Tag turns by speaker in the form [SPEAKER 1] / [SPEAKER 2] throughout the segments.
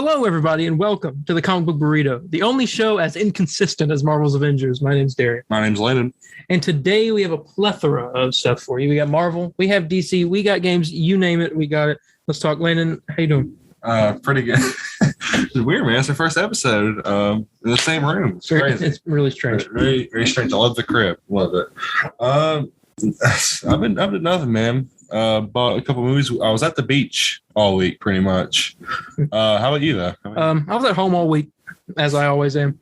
[SPEAKER 1] Hello, everybody, and welcome to the Comic Book Burrito, the only show as inconsistent as Marvel's Avengers. My name's Darian.
[SPEAKER 2] My name's Landon.
[SPEAKER 1] And today we have a plethora of stuff for you. We got Marvel, we have DC, we got games, you name it, we got it. Let's talk. Landon, how you doing?
[SPEAKER 2] Pretty good. It's weird, man. It's the first episode in the same room. It's crazy.
[SPEAKER 1] It's really strange.
[SPEAKER 2] Very, very strange. I love the crib. Love it. I've been nothing, man. Bought a couple movies. I was at the beach all week, pretty much. How about you, though?
[SPEAKER 1] I was at home all week, as I always am.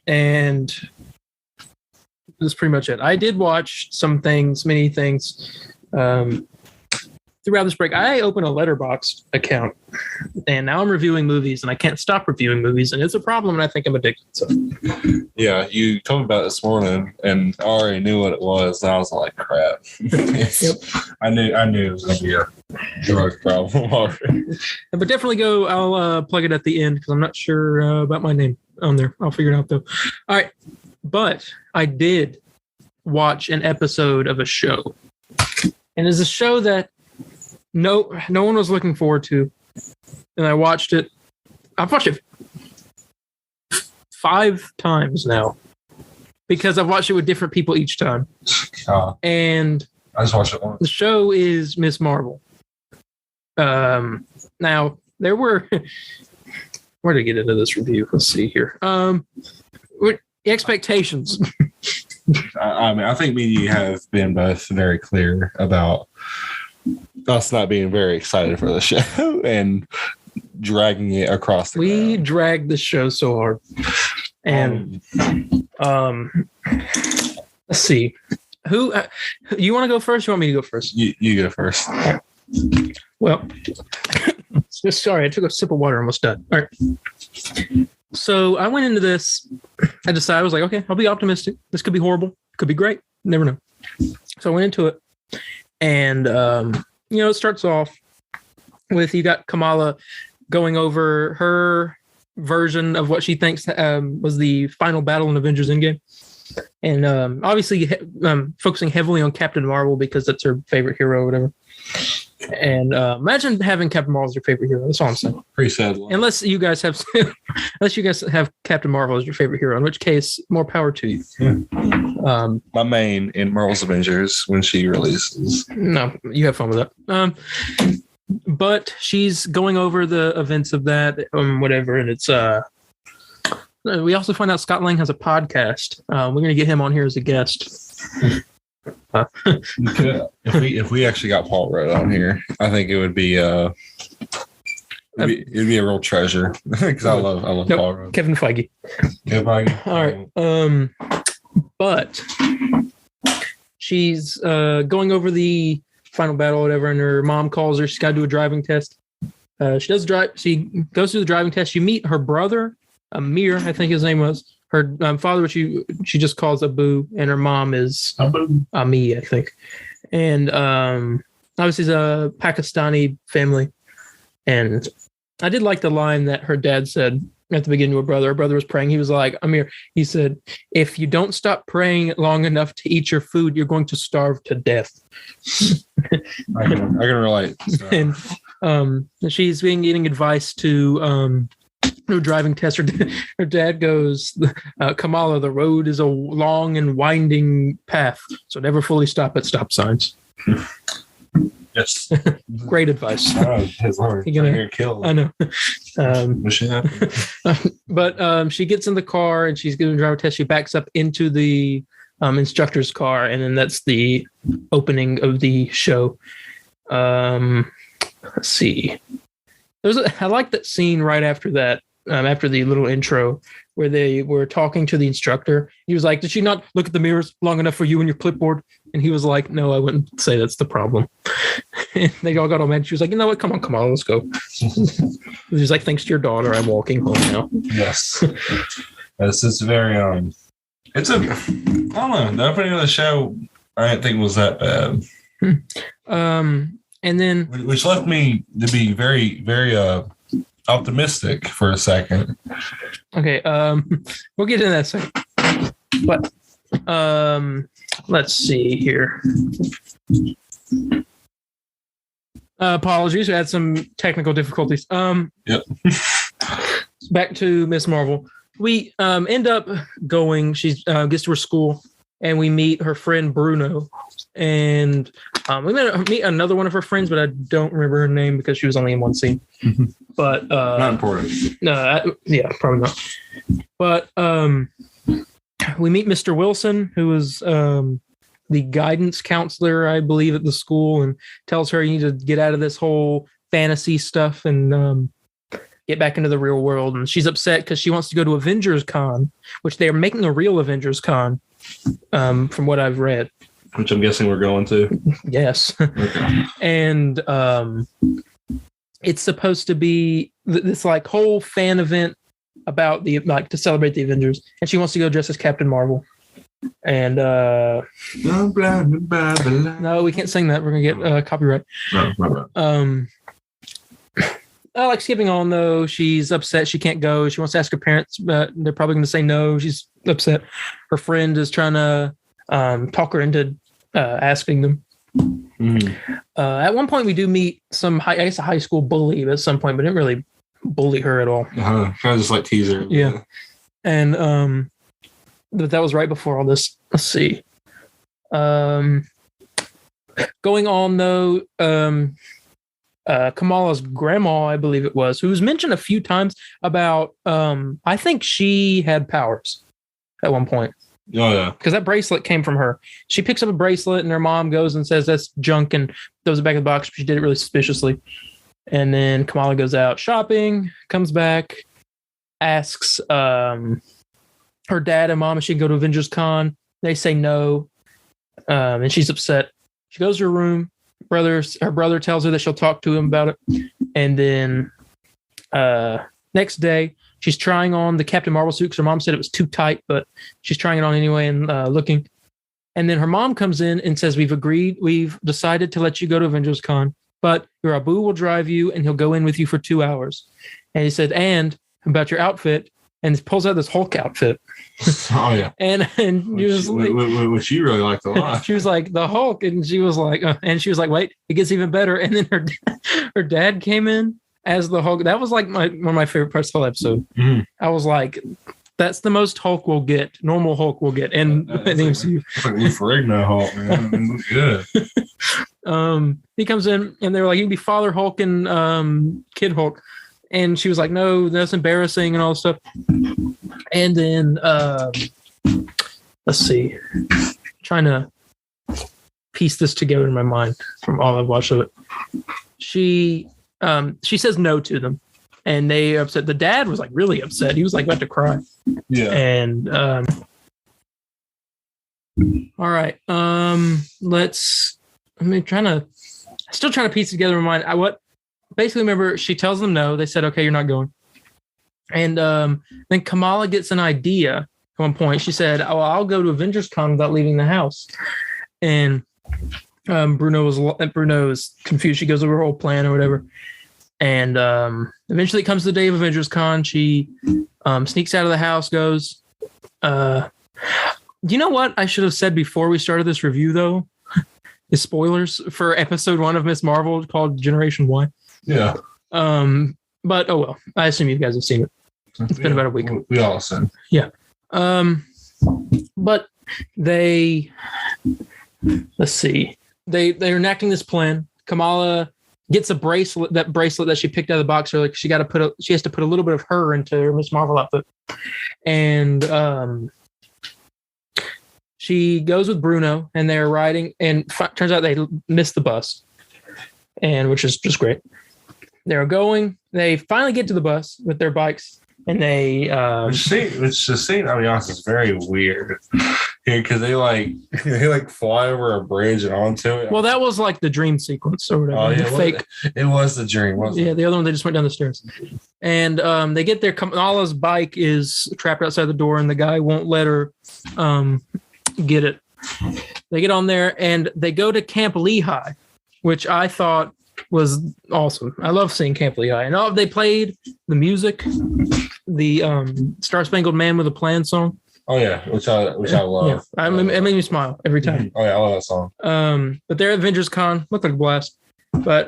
[SPEAKER 1] And that's pretty much it. I did watch some things, many things. Throughout this break, I opened a Letterboxd account, and now I'm reviewing movies, and I can't stop reviewing movies, and it's a problem, and I think I'm addicted. So,
[SPEAKER 2] yeah, you told me about it this morning, and I already knew what it was, and I was like, "Crap!" Yep. I knew it was going to be a drug problem already.
[SPEAKER 1] But definitely go. I'll plug it at the end because I'm not sure about my name on there. I'll figure it out though. All right, but I did watch an episode of a show, and it's a show that no one was looking forward to, and I watched it. I've watched it 5 times now because I've watched it with different people each time. And
[SPEAKER 2] I just watched it once.
[SPEAKER 1] The show is Miss Marvel. Now there were where to get into this review? Let's see here. Expectations.
[SPEAKER 2] I mean, I think me and you have been both very clear about us not being very excited for the show and dragging it across the ground.
[SPEAKER 1] Dragged the show so hard. And let's see. Who you want to go first? You want me to go first?
[SPEAKER 2] You go first.
[SPEAKER 1] Right. Well, sorry, I took a sip of water, almost done. All right. So I went into this. I decided, I was like, okay, I'll be optimistic. This could be horrible. It could be great. Never know. So I went into it. And, it starts off with you got Kamala going over her version of what she thinks was the final battle in Avengers Endgame. And obviously focusing heavily on Captain Marvel because that's her favorite hero or whatever. And imagine having Captain Marvel as your favorite hero. That's all I'm saying.
[SPEAKER 2] Pretty sad.
[SPEAKER 1] Unless you guys have Captain Marvel as your favorite hero, in which case, more power to you.
[SPEAKER 2] Yeah. My main in Marvel's Avengers when she releases.
[SPEAKER 1] No, you have fun with that. But she's going over the events of that, whatever, and it's we also find out Scott Lang has a podcast. We're going to get him on here as a guest.
[SPEAKER 2] If we actually got Paul Rudd on here, I think it would be it'd be a real treasure because I love Paul Rudd.
[SPEAKER 1] Kevin Feige. All right. But she's going over the final battle, or whatever, and her mom calls her. She's got to do a driving test. She goes through the driving test. You meet her brother, Amir, I think his name was. Her father, which she just calls Abu, and her mom is Ami, I think. And obviously, it's a Pakistani family. And I did like the line that her dad said at the beginning to her brother. Her brother was praying. He was like, Amir, he said, if you don't stop praying long enough to eat your food, you're going to starve to death.
[SPEAKER 2] I can relate. So.
[SPEAKER 1] And she's getting advice to no driving test. Her dad goes, Kamala, the road is a long and winding path, so never fully stop at stop signs.
[SPEAKER 2] Yes.
[SPEAKER 1] Great advice.
[SPEAKER 2] His Lord. You're gonna get killed.
[SPEAKER 1] I know. But she gets in the car and she's doing a driver test. She backs up into the instructor's car, and then that's the opening of the show. Let's see. I like that scene right after that. After the little intro where they were talking to the instructor, he was like, did she not look at the mirrors long enough for you and your clipboard? And he was like, no, I wouldn't say that's the problem. And they all got all mad. She was like, you know what? Come on, let's go. He's like, thanks to your daughter, I'm walking home now. Yes.
[SPEAKER 2] It's very, I don't know. The opening of the show, I didn't think was that bad.
[SPEAKER 1] And then,
[SPEAKER 2] which left me to be very, very, optimistic for a second.
[SPEAKER 1] Okay, we'll get into that second. But let's see here. Apologies, we had some technical difficulties.
[SPEAKER 2] Yep.
[SPEAKER 1] Back to Miss Marvel. We end up going. She gets to her school, and we meet her friend Bruno, and we meet another one of her friends, but I don't remember her name because she was only in one scene. But
[SPEAKER 2] not important.
[SPEAKER 1] No, yeah, probably not. But we meet Mr. Wilson, who is the guidance counselor, I believe, at the school, and tells her you need to get out of this whole fantasy stuff and get back into the real world. And she's upset because she wants to go to Avengers Con, which they're making a real Avengers Con, from what I've read.
[SPEAKER 2] Which I'm guessing we're going to.
[SPEAKER 1] Yes.
[SPEAKER 2] Okay.
[SPEAKER 1] And it's supposed to be this like whole fan event about the to celebrate the Avengers, and she wants to go dressed as Captain Marvel. And no, we can't sing that. We're gonna get copyright.
[SPEAKER 2] No.
[SPEAKER 1] Like skipping on though, she's upset she can't go. She wants to ask her parents, but they're probably going to say no. She's upset. Her friend is trying to talk her into asking them. Mm-hmm. At one point, we do meet a high school bully at some point, but didn't really bully her at all.
[SPEAKER 2] Kind of just like tease her.
[SPEAKER 1] Yeah. And but that was right before all this. Let's see. Going on though, Kamala's grandma, I believe it was, who was mentioned a few times about, I think she had powers at one point.
[SPEAKER 2] Oh, yeah.
[SPEAKER 1] Because that bracelet came from her. She picks up a bracelet and her mom goes and says that's junk and throws it back in the box. She did it really suspiciously. And then Kamala goes out shopping, comes back, asks her dad and mom if she can go to Avengers Con. They say no. And she's upset. She goes to her room. Her brother tells her that she'll talk to him about it. And then next day, she's trying on the Captain Marvel suit because her mom said it was too tight, but she's trying it on anyway and looking. And then her mom comes in and says, we've decided to let you go to Avengers Con, but your Abu will drive you and he'll go in with you for 2 hours. And he said, and about your outfit, and pulls out this Hulk outfit.
[SPEAKER 2] Oh yeah,
[SPEAKER 1] and
[SPEAKER 2] which you really liked a lot.
[SPEAKER 1] She was like the Hulk, and she was like, wait, it gets even better. And then her dad came in as the Hulk. That was like one of my favorite parts of the whole episode. Mm-hmm. I was like, that's the most Hulk we'll get. Normal Hulk will get, and the MCU.
[SPEAKER 2] It's like Lou Ferrigno Hulk, man. Good.
[SPEAKER 1] He comes in, and they're like, you can be Father Hulk and Kid Hulk. And she was like, no, that's embarrassing and all this stuff. And then, let's see, trying to piece this together in my mind from all I've watched of it. She says no to them, and they are upset. The dad was like really upset. He was like about to cry.
[SPEAKER 2] Yeah.
[SPEAKER 1] And all right, still trying to piece it together in my mind. Basically, remember, she tells them no. They said, okay, you're not going. And then Kamala gets an idea at one point. She said, oh, I'll go to Avengers Con without leaving the house. And Bruno is confused. She goes over her whole plan or whatever. And eventually it comes to the day of Avengers Con. She sneaks out of the house, goes. You know what I should have said before we started this review, though? Is spoilers for episode 1 of Miss Marvel called Generation Y.
[SPEAKER 2] Yeah.
[SPEAKER 1] But oh well. I assume you guys have seen it. It's been about a week.
[SPEAKER 2] We all seen.
[SPEAKER 1] Yeah. But let's see. They're enacting this plan. Kamala gets a bracelet that she picked out of the box earlier. She has to put a little bit of her into her Miss Marvel outfit. And she goes with Bruno, and they're riding, and turns out they missed the bus, and which is just great. They're going. They finally get to the bus with their bikes, and they.
[SPEAKER 2] Which the scene, I'll be honest, is very weird. Because they fly over a bridge and onto it.
[SPEAKER 1] Well, that was like the dream sequence or whatever.
[SPEAKER 2] Oh yeah,
[SPEAKER 1] fake.
[SPEAKER 2] It was the dream, wasn't it?
[SPEAKER 1] Yeah, the other one they just went down the stairs, and they get there. Kamala's bike is trapped outside the door, and the guy won't let her get it. They get on there, and they go to Camp Lehigh, which I thought was awesome. I love seeing Camp Lehigh. And they played the music, the Star Spangled Man with a Plan song.
[SPEAKER 2] Oh yeah, which I love.
[SPEAKER 1] Yeah. It made me smile every time.
[SPEAKER 2] Oh yeah, I love that song.
[SPEAKER 1] But they're at Avengers Con, looked like a blast. But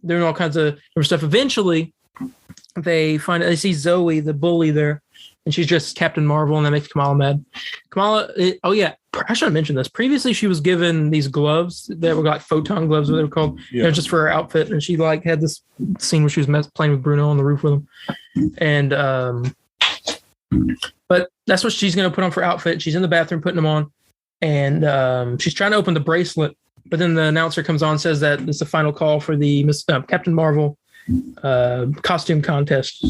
[SPEAKER 1] doing all kinds of stuff. Eventually, they see Zoe, the bully, there, and she's just Captain Marvel, and that makes Kamala mad. I should have mentioned this. Previously, she was given these gloves that were like photon gloves, what they were called.
[SPEAKER 2] Yeah.
[SPEAKER 1] They're just for her outfit, and she like had this scene where she was playing with Bruno on the roof with him, and but that's what she's going to put on for outfit. She's in the bathroom putting them on, and she's trying to open the bracelet, but then the announcer comes on and says that it's the final call for the Captain Marvel costume contest,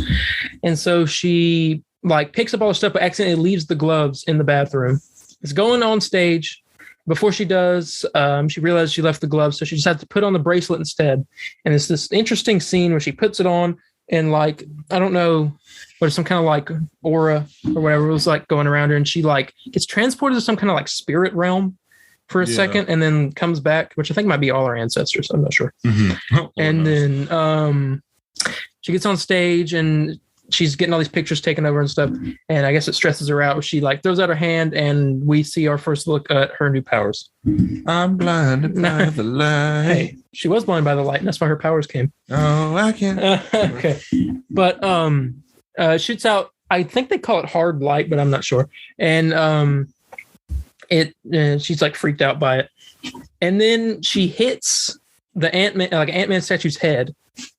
[SPEAKER 1] and so she like picks up all the stuff but accidentally leaves the gloves in the bathroom. It's going on stage. Before she does, she realizes she left the gloves, so she just had to put on the bracelet instead. And it's this interesting scene where she puts it on, and like I don't know, but some kind of like aura or whatever was like going around her, and she like gets transported to some kind of like spirit realm for a second, and then comes back, which I think might be all her ancestors. I'm not sure.
[SPEAKER 2] Mm-hmm.
[SPEAKER 1] And then she gets on stage and she's getting all these pictures taken over and stuff. And I guess it stresses her out. She like throws out her hand, and we see our first look at her new powers.
[SPEAKER 2] I'm blinded by the light.
[SPEAKER 1] Hey, she was blinded by the light, and that's why her powers came.
[SPEAKER 2] Oh, I can't.
[SPEAKER 1] Okay, but shoots out. I think they call it hard light, but I'm not sure. And she's like freaked out by it. And then she hits the Ant-Man statue's head,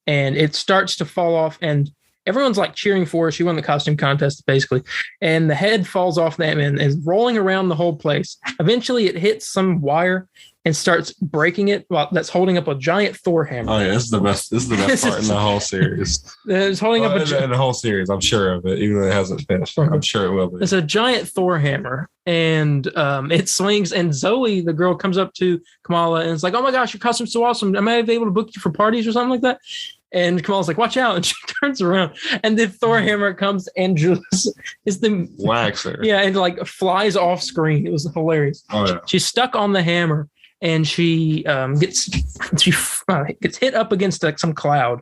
[SPEAKER 1] and it starts to fall off, and everyone's like cheering for her. She won the costume contest, basically. And the head falls off the Ant-Man and is rolling around the whole place. Eventually, it hits some wire and starts breaking it. Well, that's holding up a giant Thor hammer.
[SPEAKER 2] Oh, yeah. This is the best part in the whole series.
[SPEAKER 1] It's holding up
[SPEAKER 2] in the whole series. I'm sure of it, even though it hasn't finished. I'm sure it will be.
[SPEAKER 1] It's a giant Thor hammer, and it swings. And Zoe, the girl, comes up to Kamala and is like, "Oh my gosh, your costume's so awesome! Am I able to book you for parties or something like that?" And Kamala's like, "Watch out!" And she turns around, and the Thor hammer comes and just is the
[SPEAKER 2] whacks her.
[SPEAKER 1] Yeah, and like flies off screen. It was hilarious.
[SPEAKER 2] Oh yeah.
[SPEAKER 1] She's stuck on the hammer, and she gets hit up against like some cloud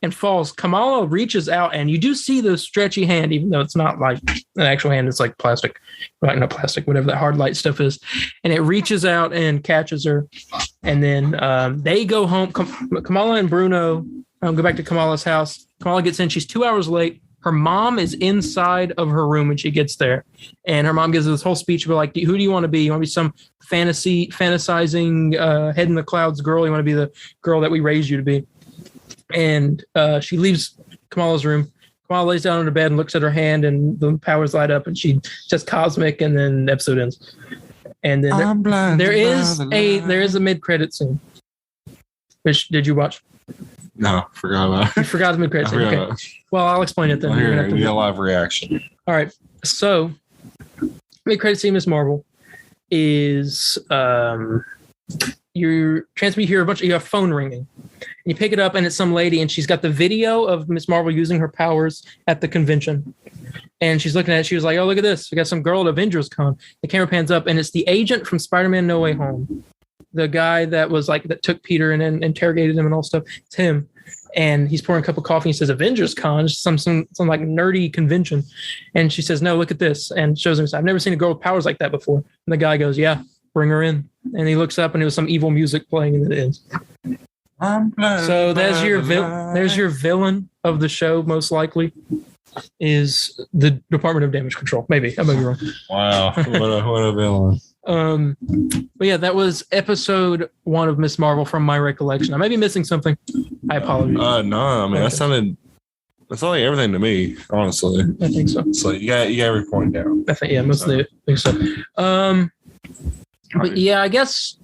[SPEAKER 1] and falls. Kamala reaches out, and you do see the stretchy hand, even though it's not like an actual hand. It's like plastic, right? Not plastic, whatever that hard light stuff is. And it reaches out and catches her, and then they go home. Kamala and Bruno go back to Kamala's house. Kamala gets in. She's 2 hours late. Her mom is inside of her room when she gets there. And her mom gives her this whole speech about like, who do you want to be? You want to be some fantasizing head in the clouds girl? You want to be the girl that we raised you to be? And she leaves Kamala's room. Kamala lays down on her bed and looks at her hand, and the powers light up, and she says cosmic, and then the episode ends. And then there is a mid-credit scene. Which did you watch?
[SPEAKER 2] No, forgot about it.
[SPEAKER 1] You forgot the mid-credit scene. Okay. Well, I'll explain it then.
[SPEAKER 2] Well, here, we get a live reaction.
[SPEAKER 1] All right. So, mid-credit scene, Miss Marvel is you hear a bunch of, you have phone ringing. And you pick it up, and it's some lady, and she's got the video of Miss Marvel using her powers at the convention. And she's looking at it. She was like, "Oh, look at this. We got some girl at Avengers Con." The camera pans up, and it's the agent from Spider-Man No Way Home. The guy that was like, that took Peter and then interrogated him and all stuff. It's him. And he's pouring a cup of coffee. He says, "Avengers Con," some like nerdy convention. And she says, "No, look at this." And shows him, "I've never seen a girl with powers like that before." And the guy goes, "Yeah, bring her in." And he looks up, and it was some evil music playing, and it ends. So there's your villain of the show, most likely, is the Department of Damage Control. Maybe. I might be wrong.
[SPEAKER 2] Wow. What a villain.
[SPEAKER 1] But yeah, that was episode 1 of Miss Marvel from my recollection. I may be missing something. I apologize.
[SPEAKER 2] No, I mean, that's like everything to me, honestly.
[SPEAKER 1] I think so.
[SPEAKER 2] So you got every point down.
[SPEAKER 1] I think, yeah, mostly I think so. But yeah, I guess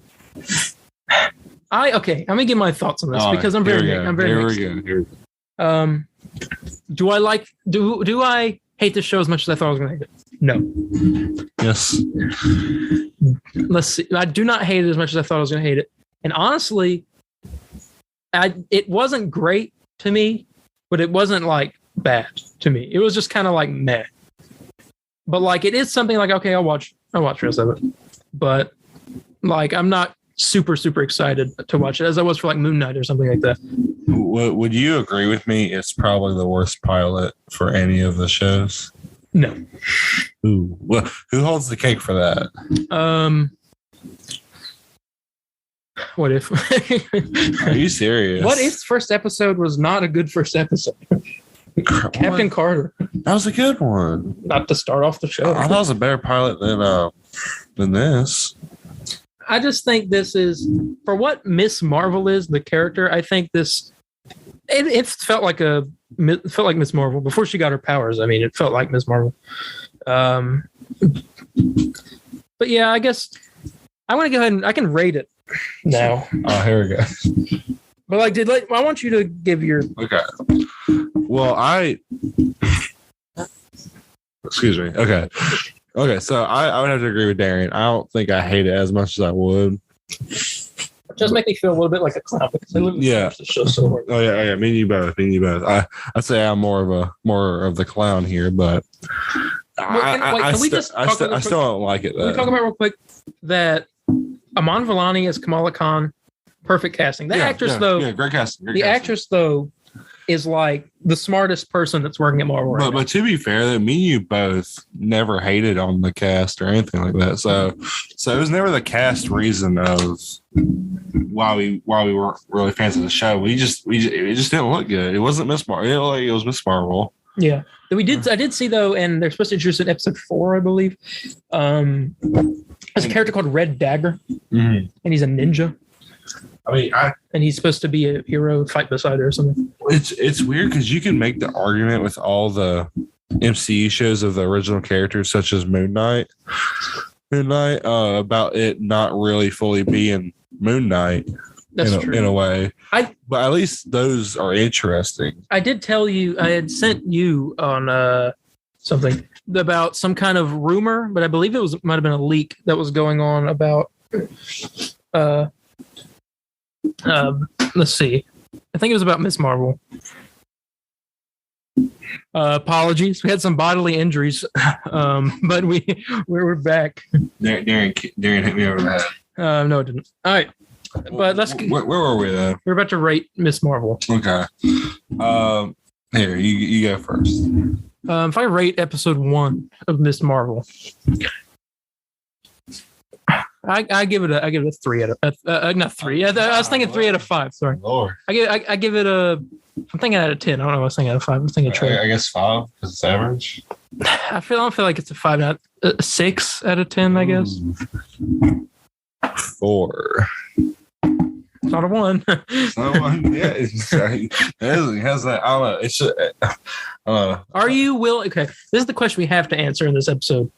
[SPEAKER 1] I'm gonna give my thoughts on this because I'm very mixed.
[SPEAKER 2] Here we go.
[SPEAKER 1] Do I hate this show as much as I thought I was gonna hate it? No.
[SPEAKER 2] Yes.
[SPEAKER 1] Let's see. I do not hate it as much as I thought I was gonna hate it. And honestly, it wasn't great to me, but it wasn't like bad to me. It was just kind of like meh. But like it is something like, okay, I'll watch the rest of it. But like I'm not super excited to watch it as I was for like Moon Knight or something like that.
[SPEAKER 2] Would you agree with me? It's probably the worst pilot for any of the shows.
[SPEAKER 1] No.
[SPEAKER 2] Ooh. Well, who holds the cake for that?
[SPEAKER 1] What if?
[SPEAKER 2] Are you serious?
[SPEAKER 1] What if first episode was not a good first episode? Captain Carter.
[SPEAKER 2] That was a good one.
[SPEAKER 1] Not to start off the show.
[SPEAKER 2] I thought it was a better pilot than this.
[SPEAKER 1] I just think this is, for what Miss Marvel is, the character. I think this. It felt like Miss Marvel before she got her powers. I mean, it felt like Miss Marvel. But yeah, I guess I want to go ahead and I can rate it now.
[SPEAKER 2] Oh, here we go.
[SPEAKER 1] But I want you to give your.
[SPEAKER 2] Okay. Well, excuse me. Okay. So I would have to agree with Darian. I don't think I hate it as much as I would.
[SPEAKER 1] It does make me feel a little bit like a clown because I literally watched the show so hard.
[SPEAKER 2] Oh yeah. Me and you both. I'd say I'm more of the clown here, but I still don't like it.
[SPEAKER 1] Can we talk about real quick that Aman Vellani as Kamala Khan, perfect casting. The actress though,
[SPEAKER 2] great casting.
[SPEAKER 1] Actress though is like the smartest person that's working at Marvel right now.
[SPEAKER 2] But to be fair, that me and you both never hated on the cast or anything like that. So it was never the cast reason of why we weren't really fans of the show. It just didn't look good. It wasn't Miss Marvel. It was Miss Marvel.
[SPEAKER 1] Yeah. I did see though, and they're supposed to introduce in episode 4, I believe. There's a character called Red Dagger, and he's a ninja.
[SPEAKER 2] I mean,
[SPEAKER 1] and he's supposed to be a hero, fight beside her or something.
[SPEAKER 2] It's weird because you can make the argument with all the MCU shows of the original characters, such as Moon Knight, about it not really fully being Moon Knight.
[SPEAKER 1] That's true.
[SPEAKER 2] In a way. But at least those are interesting.
[SPEAKER 1] I did tell you, I had sent you on something about some kind of rumor, but I believe it might have been a leak that was going on about let's see. I think it was about Miss Marvel. Apologies. We had some bodily injuries, but we're back.
[SPEAKER 2] Darren hit me over the head.
[SPEAKER 1] No, it didn't. All right. But let's.
[SPEAKER 2] Where were we though?
[SPEAKER 1] We're about to rate Miss Marvel.
[SPEAKER 2] Okay. Here, you go first.
[SPEAKER 1] If I rate episode 1 of Miss Marvel, I give it a 3 out of not 3. I was thinking 3 out of 5. Sorry.
[SPEAKER 2] Lord.
[SPEAKER 1] I give it a. I'm thinking out of 10. I don't know. I was thinking out of 5. I'm thinking
[SPEAKER 2] I guess 5 because it's average.
[SPEAKER 1] I don't feel like it's a 5, not a 6 out of 10. I guess.
[SPEAKER 2] 4.
[SPEAKER 1] It's not a 1.
[SPEAKER 2] It's not a 1. Yeah, it has that. I don't know. It's just.
[SPEAKER 1] Are you willing? Okay, this is the question we have to answer in this episode.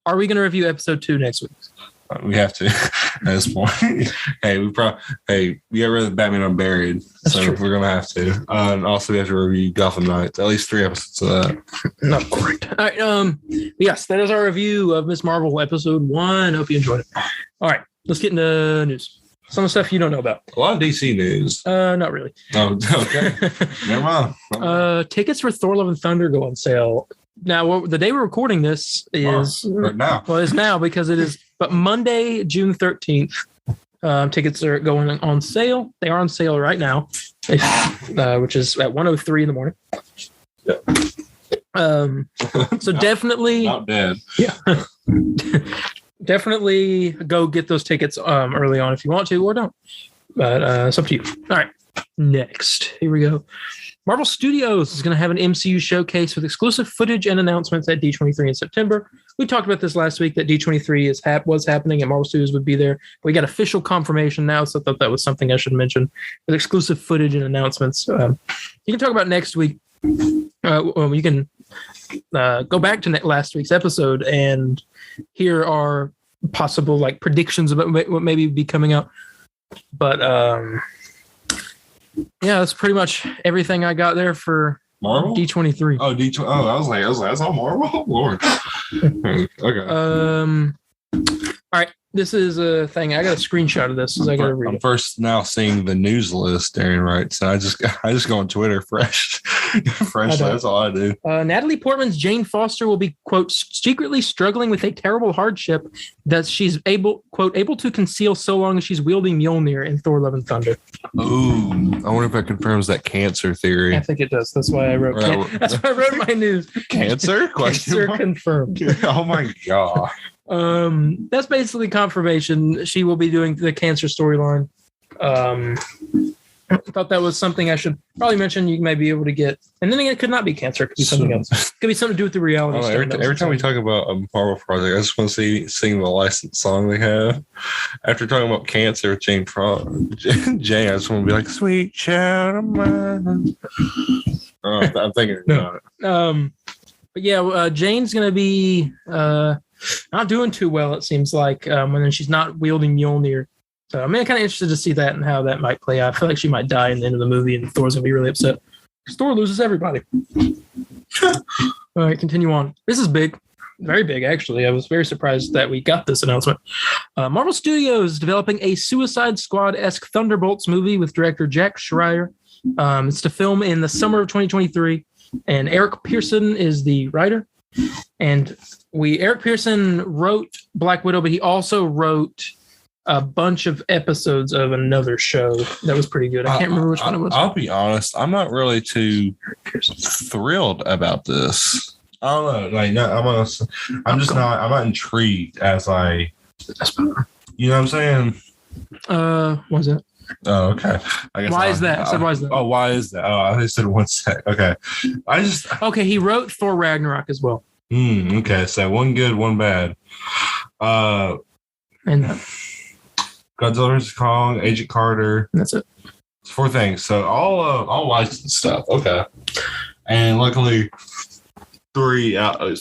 [SPEAKER 1] Are we going to review episode 2 next week?
[SPEAKER 2] We have to at this point. We got rid of Batman Unburied, so true. We're gonna have to. And also, we have to review Gotham Knights. At least 3 episodes of that.
[SPEAKER 1] Not great. All right. Yes, that is our review of Miss Marvel episode 1. Hope you enjoyed it. All right, let's get into news. Some stuff you don't know about.
[SPEAKER 2] A lot of DC news.
[SPEAKER 1] Not really.
[SPEAKER 2] Oh, okay. Never mind.
[SPEAKER 1] Tickets for Thor: Love and Thunder go on sale. Now, the day we're recording this is
[SPEAKER 2] right now.
[SPEAKER 1] Well, it's now because it is. But Monday, June 13th, tickets are going on sale. They are on sale right now, which is at 1:03 in the morning. Yeah. So definitely
[SPEAKER 2] not dead.
[SPEAKER 1] Yeah. Definitely go get those tickets early on if you want to or don't. But it's up to you. All right. Next, here we go. Marvel Studios is going to have an MCU showcase with exclusive footage and announcements at D23 in September. We talked about this last week that D23 was happening and Marvel Studios would be there. We got official confirmation now, so I thought that was something I should mention with exclusive footage and announcements. You can talk about next week. You can go back to last week's episode and here are possible predictions about what maybe be coming out. But yeah, that's pretty much everything I got there for
[SPEAKER 2] Marvel
[SPEAKER 1] D23.
[SPEAKER 2] Oh, D23. Oh, I was like, that's all Marvel. Lord. Okay.
[SPEAKER 1] All right. This is a thing. I got a screenshot of this. I got to read
[SPEAKER 2] I'm
[SPEAKER 1] it.
[SPEAKER 2] first now seeing the news list, Darren writes. I just go on Twitter fresh. That's all I do.
[SPEAKER 1] Natalie Portman's Jane Foster will be, quote, secretly struggling with a terrible hardship that she's able to conceal so long as she's wielding Mjolnir in Thor: Love and Thunder.
[SPEAKER 2] Ooh, I wonder if that confirms that cancer theory.
[SPEAKER 1] I think it does. That's why I wrote. That's why I wrote my news.
[SPEAKER 2] Cancer?
[SPEAKER 1] Cancer confirmed.
[SPEAKER 2] Oh my god.
[SPEAKER 1] That's basically confirmation. She will be doing the cancer storyline. I thought that was something I should probably mention. You may be able to get, and then again, it could not be cancer. It could be something else. It could be something to do with the reality.
[SPEAKER 2] Every time we talk about a Marvel project, I just want to sing the licensed song they have. After talking about cancer with Jane, I just want to be like, "Sweet child of mine." I'm thinking about it.
[SPEAKER 1] But yeah, Jane's going to be not doing too well. It seems like when she's not wielding Mjolnir. So I'm kind of interested to see that and how that might play out. I feel like she might die in the end of the movie, and Thor's gonna be really upset because Thor loses everybody. All right, continue on. This is big, very big actually. I was very surprised that we got this announcement. Marvel Studios developing a Suicide Squad-esque Thunderbolts movie with director Jack Schreier. It's to film in the summer of 2023, and Eric Pearson is the writer. And Eric Pearson wrote Black Widow, but he also wrote a bunch of episodes of another show that was pretty good. I can't remember which one it was.
[SPEAKER 2] I'll be honest, I'm not really too thrilled about this. I don't know. Like, no, I'm not intrigued as I. You know what I'm saying?
[SPEAKER 1] What is it?
[SPEAKER 2] Oh, okay. I guess
[SPEAKER 1] why is that?
[SPEAKER 2] Oh, why is that? Oh, I said 1 sec. Okay.
[SPEAKER 1] Okay, he wrote Thor Ragnarok as well.
[SPEAKER 2] Okay, so one good, one bad.
[SPEAKER 1] And
[SPEAKER 2] Godzilla vs. Kong, Agent Carter.
[SPEAKER 1] That's it.
[SPEAKER 2] 4 things. So all licensed stuff. Okay. And luckily, 3 out of the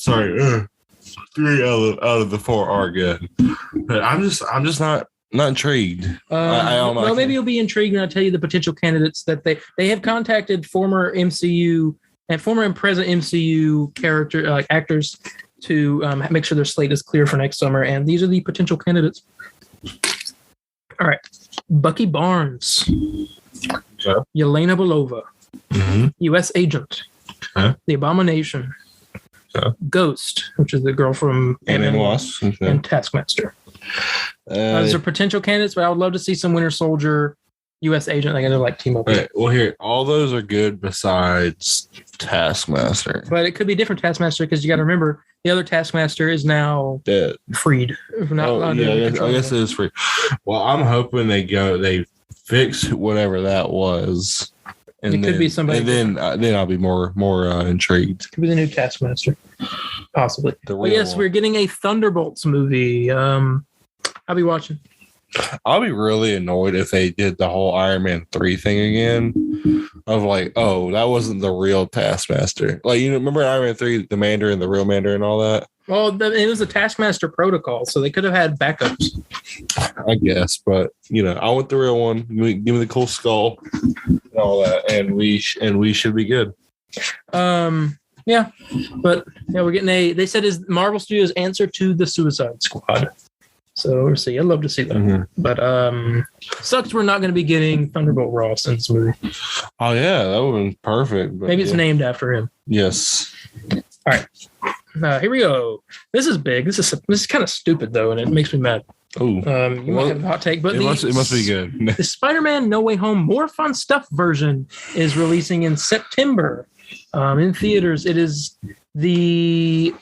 [SPEAKER 2] 4 are good. But I'm just not intrigued. I don't know.
[SPEAKER 1] Well, maybe you'll be intrigued when I tell you the potential candidates that they have contacted former MCU and former and present MCU character actors to make sure their slate is clear for next summer. And these are the potential candidates. All right. Bucky Barnes.
[SPEAKER 2] Okay.
[SPEAKER 1] Yelena Belova.
[SPEAKER 2] Mm-hmm.
[SPEAKER 1] U.S. Agent.
[SPEAKER 2] Okay.
[SPEAKER 1] The Abomination.
[SPEAKER 2] Okay.
[SPEAKER 1] Ghost, which is the girl from
[SPEAKER 2] Ant-Man Wasp. Okay.
[SPEAKER 1] And Taskmaster. Those are potential candidates, but I would love to see some Winter Soldier, U.S. Agent. They're like team up.
[SPEAKER 2] Right. Well, here, all those are good besides Taskmaster.
[SPEAKER 1] But it could be a different Taskmaster because you got to remember the other Taskmaster is now
[SPEAKER 2] dead,
[SPEAKER 1] freed.
[SPEAKER 2] I guess it is free. Well, I'm hoping they fix whatever that was. And
[SPEAKER 1] it could be somebody.
[SPEAKER 2] And then I'll be more intrigued.
[SPEAKER 1] Could be the new Taskmaster, possibly. But yes, we're getting a Thunderbolts movie. I'll be watching.
[SPEAKER 2] I'll be really annoyed if they did the whole Iron Man 3 thing again. Of like, oh, that wasn't the real Taskmaster. Like, remember Iron Man 3, the Mandarin, the real Mandarin, and all that?
[SPEAKER 1] Well, it was a Taskmaster protocol, so they could have had backups.
[SPEAKER 2] I guess, but I want the real one. Give me the cool skull and all that, and we should be good.
[SPEAKER 1] Yeah, but we're getting they said is Marvel Studios' answer to the Suicide Squad. So we'll see. I'd love to see that. Mm-hmm. But sucks we're not going to be getting Thunderbolt Ross in this movie.
[SPEAKER 2] Oh yeah, that would have been perfect.
[SPEAKER 1] Maybe it's named after him.
[SPEAKER 2] Yes.
[SPEAKER 1] All right. Here we go. This is big. This is kind of stupid though, and it makes me mad.
[SPEAKER 2] Oh,
[SPEAKER 1] you might have a hot take, but
[SPEAKER 2] it must be good.
[SPEAKER 1] The Spider-Man No Way Home More Fun Stuff version is releasing in September in theaters. It is the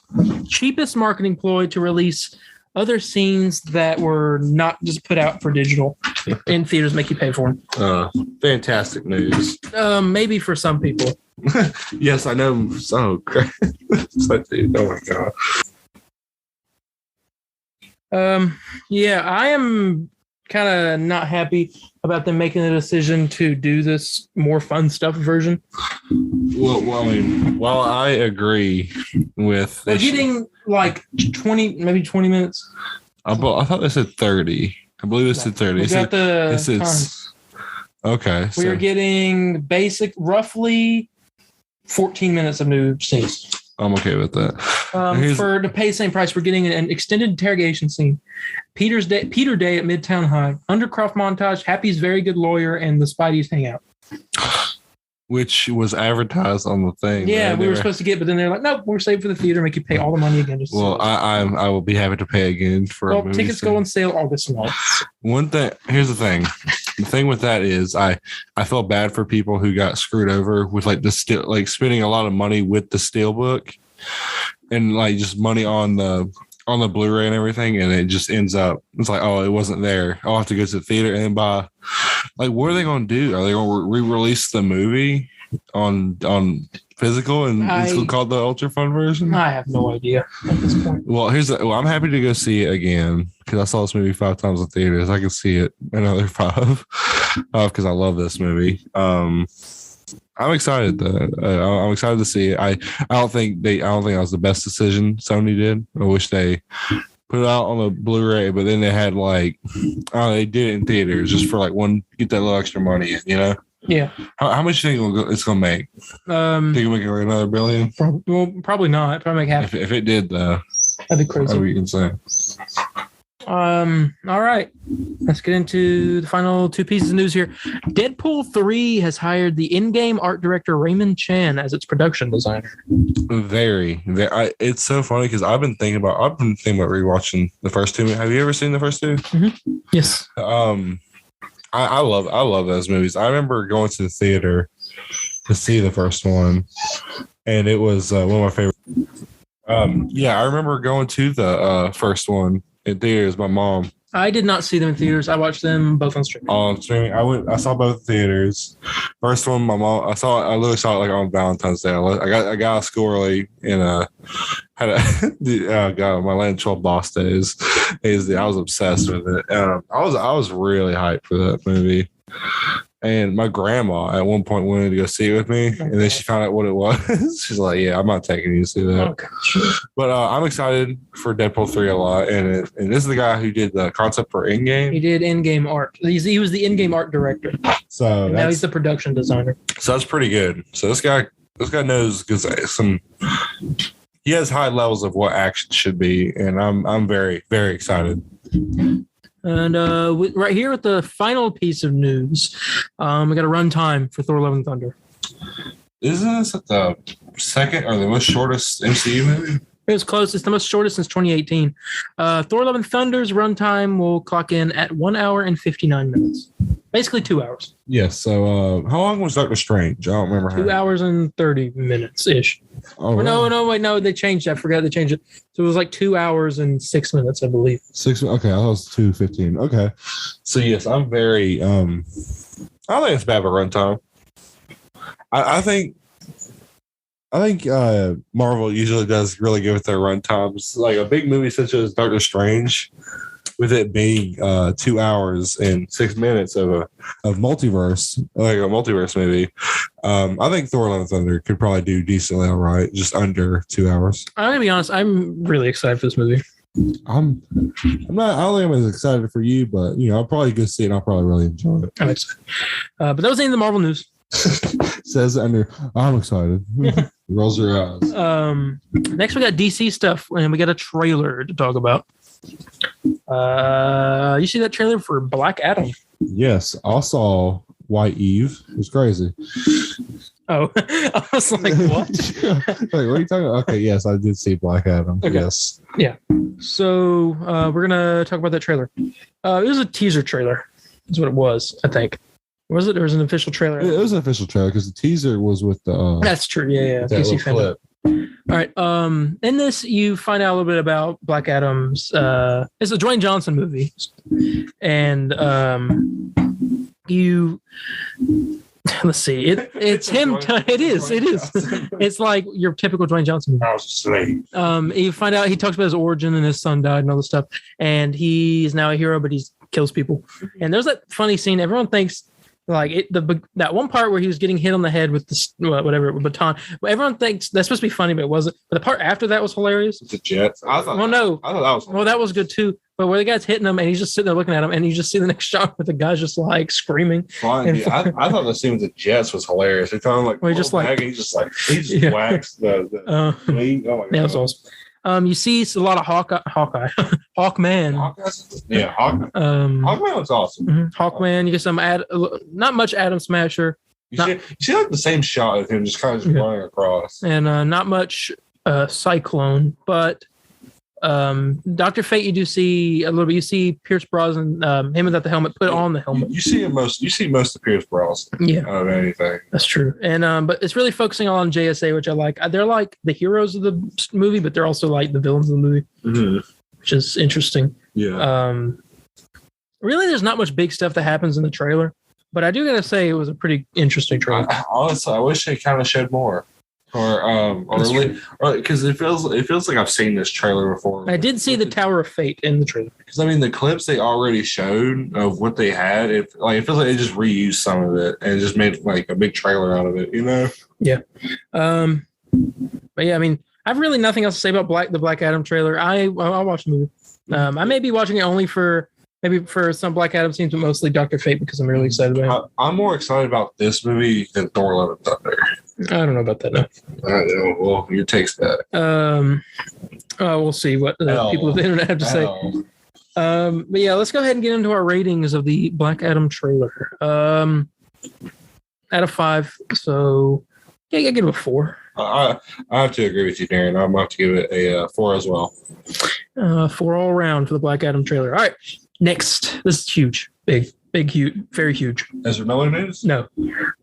[SPEAKER 1] cheapest marketing ploy to release other scenes that were not just put out for digital in theaters, make you pay for them.
[SPEAKER 2] Fantastic news.
[SPEAKER 1] Maybe for some people.
[SPEAKER 2] Yes, I know. So great. Oh my god.
[SPEAKER 1] Yeah, I am kind of not happy about them making the decision to do this More Fun Stuff version.
[SPEAKER 2] Well, I mean, while I agree with
[SPEAKER 1] we're getting like 20 minutes.
[SPEAKER 2] I thought they said 30. I believe they said 30.
[SPEAKER 1] We got the times.
[SPEAKER 2] Okay.
[SPEAKER 1] We're getting roughly 14 minutes of new scenes.
[SPEAKER 2] I'm okay with that.
[SPEAKER 1] For to pay the same price, we're getting an extended interrogation scene. Peter Day at Midtown High, Undercroft montage, Happy's very good lawyer, and the Spideys hang out.
[SPEAKER 2] Which was advertised on the thing.
[SPEAKER 1] Yeah, we were supposed to get, but then they're like, nope, we're saved for the theater, make you pay all the money again.
[SPEAKER 2] I will be happy to pay again for a movie.
[SPEAKER 1] Tickets go on sale August 9th.
[SPEAKER 2] One thing, here's the thing. The thing with that is I felt bad for people who got screwed over with like spending a lot of money with the Steelbook and like just money on the Blu-ray and everything, and it just ends up it's like, oh, it wasn't there. I'll have to go to the theater and buy Like, what are they going to do? Are they going to re-release the movie on physical and it's called the Ultra Fun version?
[SPEAKER 1] I have no idea at this point.
[SPEAKER 2] Well, I'm happy to go see it again because I saw this movie 5 times in theaters. I can see it another 5 because I love this movie. I'm excited though. I'm excited to see it. I don't think that was the best decision Sony did. I wish they put it out on a Blu-ray, but then they had they did it in theaters just for get that little extra money in, you know?
[SPEAKER 1] Yeah.
[SPEAKER 2] How much do you think it's gonna make? Think it'll make another $1 billion?
[SPEAKER 1] Probably not. Probably make half.
[SPEAKER 2] If it did, though,
[SPEAKER 1] that'd be crazy.
[SPEAKER 2] That'd be insane.
[SPEAKER 1] All right. Let's get into the final 2 pieces of news here. Deadpool 3 has hired the in-game art director Raymond Chan as its production designer.
[SPEAKER 2] Very. It's so funny because I've been thinking about rewatching the first 2. Have you ever seen the first 2?
[SPEAKER 1] Mm-hmm. Yes.
[SPEAKER 2] I love those movies. I remember going to the theater to see the first one, and it was one of my favorite. I remember going to the first one in theaters. My mom.
[SPEAKER 1] I did not see them in theaters. I watched them both on streaming.
[SPEAKER 2] On streaming, I saw both theaters. First one, my mom. I literally saw it on Valentine's Day. I got out of school early and had my Land 12 Boss days. I was obsessed with it. I was really hyped for that movie. And my grandma at one point wanted to go see it with me, and then she found out what it was. She's like, "Yeah, I'm not taking you to see that." Okay. But I'm excited for Deadpool 3 a lot, and this is the guy who did the concept for in-game.
[SPEAKER 1] He did in-game art. He was the in-game art director. So now he's the production designer.
[SPEAKER 2] So that's pretty good. So this guy knows he has high levels of what action should be, and I'm very, very excited.
[SPEAKER 1] And right here with the final piece of news, we got a runtime for Thor: Love and Thunder.
[SPEAKER 2] Isn't this the second or the most shortest MCU movie?
[SPEAKER 1] It was close. It's the most shortest since 2018. Thor: Love and Thunder's runtime will clock in at 1 hour and 59 minutes. Basically 2 hours.
[SPEAKER 2] Yes. So how long was Doctor Strange? I don't remember.
[SPEAKER 1] 2 hours and 30 minutes-ish. Oh, really? No, they changed it. I forgot they changed it. So it was 2 hours and 6 minutes, I believe.
[SPEAKER 2] 6. Okay, I thought it was 2:15. Okay. So yes, I'm very. I don't think it's bad of a runtime. I think Marvel usually does really good with their runtimes. Like a big movie such as Doctor Strange, with it being 2 hours and 6 minutes of multiverse, like a multiverse movie. I think Thor: Love and Thunder could probably do decently all right, just under 2 hours.
[SPEAKER 1] I'm gonna be honest, I'm really excited for this movie.
[SPEAKER 2] I'm not. I don't think I'm as excited for you, but I'll probably go see it and I'll probably really enjoy it.
[SPEAKER 1] I'm excited. But that was the end of the Marvel news.
[SPEAKER 2] Says under. I'm excited. Rolls your eyes.
[SPEAKER 1] Next we got DC stuff, and we got a trailer to talk about. You see that trailer for Black Adam?
[SPEAKER 2] Yes, I saw White Eve. It was crazy.
[SPEAKER 1] Oh, I was like, what?
[SPEAKER 2] What are you talking about? Okay, yes, I did see Black Adam. Okay. Yes.
[SPEAKER 1] Yeah. So we're gonna talk about that trailer. It was a teaser trailer. That's what it was, I think. Was it? Or was it an official trailer? It was
[SPEAKER 2] an official trailer because the teaser was with the.
[SPEAKER 1] That's true. Yeah. DC clip. All right. In this, you find out a little bit about Black Adam's. It's a Dwayne Johnson movie, and you. Let's see. It's him. It is. It's like your typical Dwayne Johnson movie. You find out he talks about his origin and his son died and all this stuff, and he's now a hero, but he kills people. And there's that funny scene. Everyone thinks. That one part where he was getting hit on the head with the baton. Everyone thinks that's supposed to be funny, but it wasn't. But the part after that was hilarious.
[SPEAKER 2] The Jets.
[SPEAKER 1] I thought that was. Well, that was good too. But where the guy's hitting him and he's just sitting there looking at him, and you just see the next shot where the guy's just screaming.
[SPEAKER 2] I thought the scene with the Jets was hilarious. They kind of
[SPEAKER 1] he just
[SPEAKER 2] whacks the wing. Oh my god,
[SPEAKER 1] that was awesome. You see a lot of Hawkeye, Hawkman.
[SPEAKER 2] Yeah, Hawkman was awesome.
[SPEAKER 1] Mm-hmm. Hawkman, you get some not much Atom Smasher.
[SPEAKER 2] You see like the same shot of him just kind of running across.
[SPEAKER 1] And not much Cyclone, but Dr. Fate you do see a little bit. You see Pierce Brosnan, him without the helmet, put on the helmet.
[SPEAKER 2] You see most of Pierce Brosnan of anything.
[SPEAKER 1] That's true. And but it's really focusing on JSA, which I like. They're like the heroes of the movie, but they're also like the villains of the movie, which is interesting.
[SPEAKER 2] Yeah.
[SPEAKER 1] Really, there's not much big stuff that happens in the trailer. But I do gotta say it was a pretty interesting trailer.
[SPEAKER 2] Honestly, I wish they kind of showed more, or because it feels like I've seen this trailer before.
[SPEAKER 1] I did see the Tower of Fate in the trailer.
[SPEAKER 2] Because I mean, the clips they already showed of what they had, it feels like they just reused some of it and just made like a big trailer out of it, you know?
[SPEAKER 1] Yeah. But yeah, I mean, I've really nothing else to say about the Black Adam trailer. I'll watch the movie. I may be watching it only for some Black Adam scenes, but mostly Dr. Fate because I'm really excited about it.
[SPEAKER 2] I'm more excited about this movie than Thor: Love and Thunder.
[SPEAKER 1] I don't know about that now.
[SPEAKER 2] I know. Well, your take's that.
[SPEAKER 1] We'll see what the people of the internet have to say. But yeah, let's go ahead and get into our ratings of the Black Adam trailer. Out of 5, so yeah, I give it a 4.
[SPEAKER 2] I have to agree with you, Darren. I'm about to give it a 4 as well.
[SPEAKER 1] 4 all around for the Black Adam trailer. All right, next. This is huge, big, huge, very huge.
[SPEAKER 2] Is there no news?
[SPEAKER 1] No.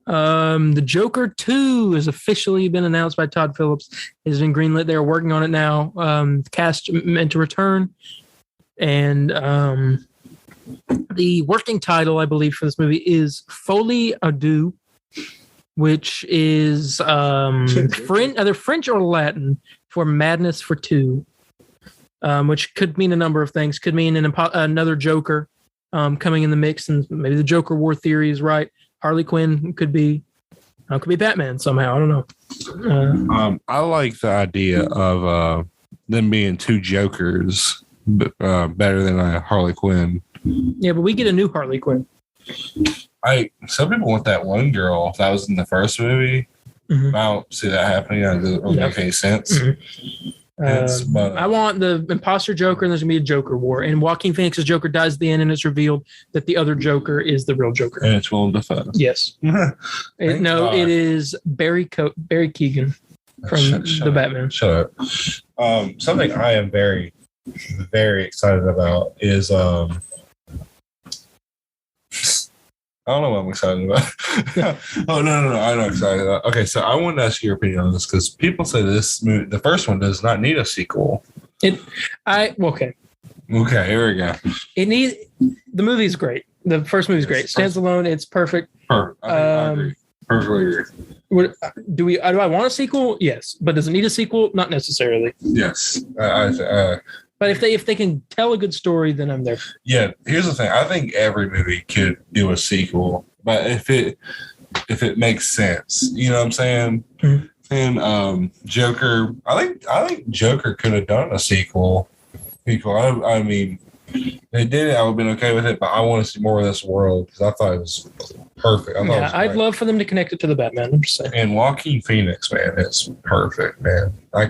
[SPEAKER 1] The Joker 2 has officially been announced by Todd Phillips. It has been greenlit. They're working on it now. Cast meant to return. And the working title, I believe, for this movie is Folie à Deux, which is either French or Latin for Madness for Two, which could mean a number of things. Could mean another Joker coming in the mix, and maybe the Joker War theory is right. Harley Quinn could be Batman somehow. I don't know.
[SPEAKER 2] I like the idea of them being 2 Jokers, better than a Harley Quinn.
[SPEAKER 1] Yeah, but we get a new Harley Quinn.
[SPEAKER 2] Some people want that one girl that was in the first movie. Mm-hmm. I don't see that happening. It doesn't make any sense. Mm-hmm. I want the imposter Joker, and there's gonna be a Joker War. And Joaquin Phoenix's Joker dies at the end, and it's revealed that the other Joker is the real Joker. And it's Willem Dafoe.
[SPEAKER 1] Yes. It is Barry Keoghan from the Batman.
[SPEAKER 2] Shut up. Something I am very, very excited about is I don't know what I'm excited about. Oh, no. I'm not excited about. Okay, so I wanted to ask your opinion on this because people say this movie, the first one, does not need a sequel.
[SPEAKER 1] Okay.
[SPEAKER 2] Okay, here we go.
[SPEAKER 1] The movie's great. The first movie's great. Stands alone. It's perfect.
[SPEAKER 2] I agree. Perfectly agree.
[SPEAKER 1] Do I want a sequel? Yes. But does it need a sequel? Not necessarily.
[SPEAKER 2] Yes.
[SPEAKER 1] But if they can tell a good story, then I'm there.
[SPEAKER 2] Yeah, here's the thing. I think every movie could do a sequel, but if it makes sense, you know what I'm saying? Mm-hmm. And Joker, I think Joker could have done a sequel. I mean, they did it. I would have been okay with it, but I want to see more of this world because I thought it was perfect.
[SPEAKER 1] I'd love for them to connect it to the Batman. I'm just saying.
[SPEAKER 2] And Joaquin Phoenix, man, it's perfect, man. I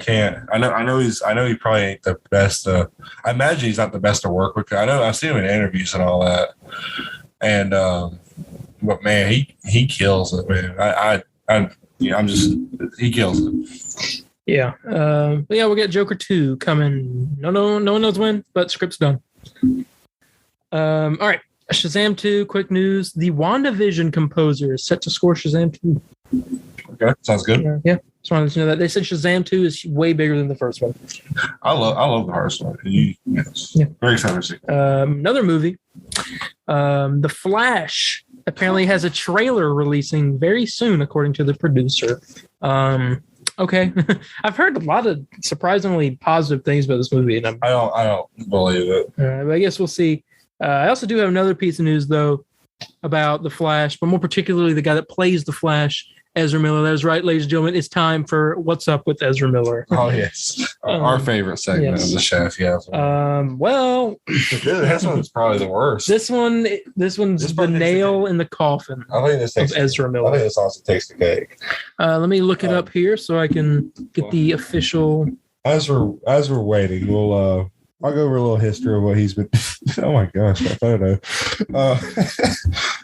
[SPEAKER 2] know he probably ain't the best. I imagine he's not the best to work with. I know I've seen him in interviews and all that. And but man, he kills it, man. He kills it.
[SPEAKER 1] Yeah. But yeah, we'll get Joker 2 coming. No one knows when, but script's done. All right. Shazam 2, quick news. The WandaVision composer is set to score Shazam 2.
[SPEAKER 2] Okay, sounds good.
[SPEAKER 1] Yeah. Just wanted to know that. They said Shazam 2 is way bigger than the first one.
[SPEAKER 2] I love the first one. Yes. Yeah. Very excited to see.
[SPEAKER 1] Another movie. The Flash apparently has a trailer releasing very soon, according to the producer. Okay. I've heard a lot of surprisingly positive things about this movie, and
[SPEAKER 2] I don't believe it.
[SPEAKER 1] But I guess we'll see. I also do have another piece of news, though, about The Flash, but more particularly the guy that plays The Flash, Ezra Miller. That was right, ladies and gentlemen. It's time for What's Up with Ezra Miller.
[SPEAKER 2] Oh, yes. Our favorite segment of the show, if you have one.
[SPEAKER 1] Well,
[SPEAKER 2] this one's probably the worst.
[SPEAKER 1] This one's the nail in the coffin of Ezra Miller.
[SPEAKER 2] I think this also takes the cake.
[SPEAKER 1] Let me look it up here so I can get the official.
[SPEAKER 2] As we're waiting, I'll go over a little history of what he's been. Oh my gosh, that photo.